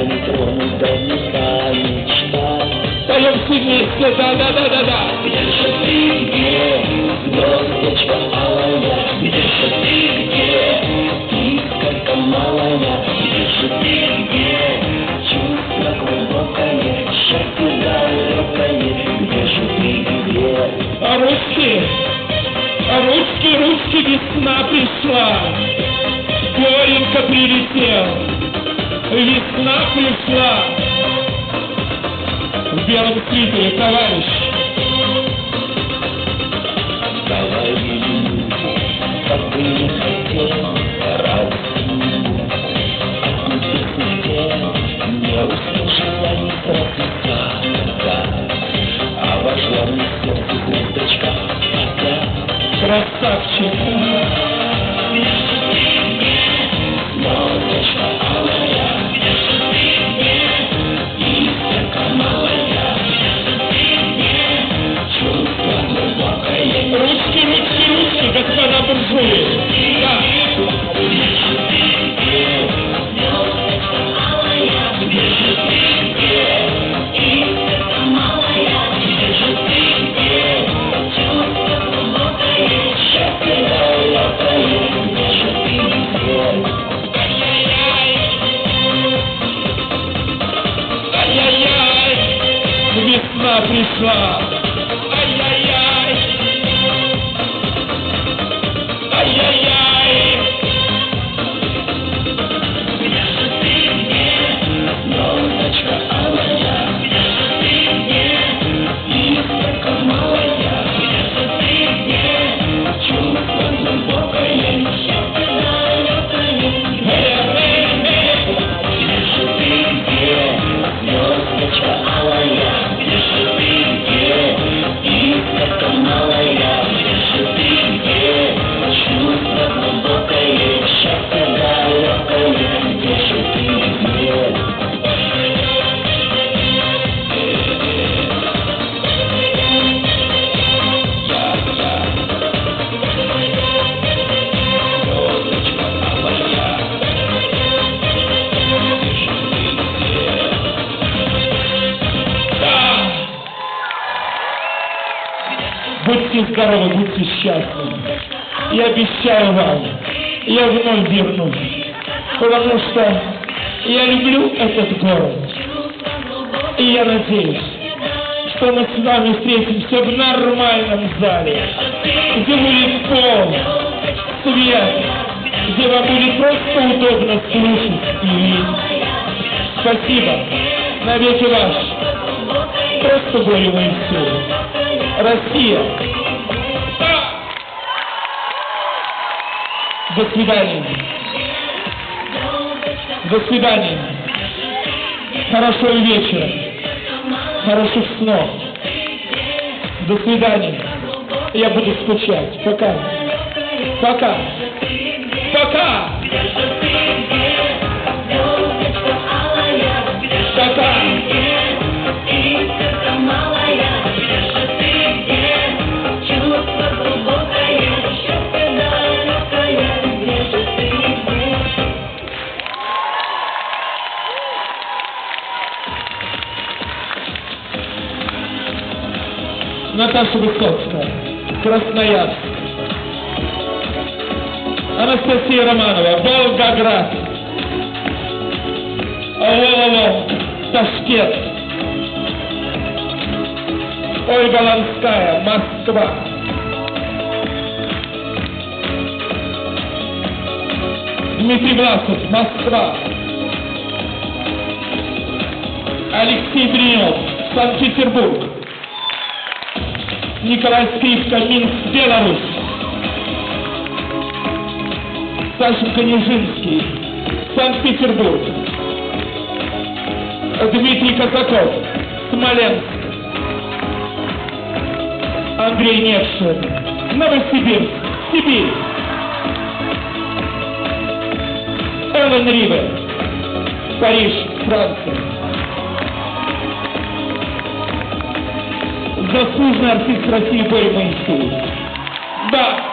нетронутая мечта. Поем все вместе, да-да-да-да-да. Где же ты, где, звездочка алая? Где же ты, где, искорка малая? Где же ты, где, чувство глубокое, счастье далекое? Где же ты, где? А ручки, весна пришла. Горенько прилетел, весна пришла. В белом свитере, товарищ. Говорили люди, как бы не хотел радости, а ты песни не услышала ни процветка, а вошла мне в сердце звездочка опять. Красавчик. Звездочка алая, искорка малая, чувство глубокое. Ручки, господа буржуи. Да. Ай-яй-яй, весна пришла. Ай-яй-яй, ай-яй-яй. Звездочка алая, искорка малая, чувство глубокое, счастье далекое. Звездочка алая, искорка малая, чувство глубокое, счастье далекое. Где же ты, где? Будьте здоровы, будьте счастливы. Я обещаю вам, я вновь вернусь, потому что я люблю этот город. И я надеюсь, что мы с вами встретимся в нормальном зале, где будет пол, свет, где вам будет просто удобно слушать и видеть. Спасибо. Навеки ваш. Просто более Моисея. Россия. До свидания. До свидания. Хорошего вечера. Хороших снов. До свидания. Я буду скучать. Пока. Пока. Пока. Пока. Наташа Высоцкая, Красноярск. Анастасия Романова, Волгоград. Волово, Ташкент. Ольга Ланская, Москва. Дмитрий Власов, Москва. Алексей Бринев, Санкт-Петербург. Николай Скрипка, Минск, Беларусь. Сашенька Нижинский, Санкт-Петербург. Дмитрий Казаков, Смоленск. Андрей Невшин, Новосибирск, Сибирь. Эллен Ривер, Париж, Франция. Заслуженный артист России Боря Моисеев. Да.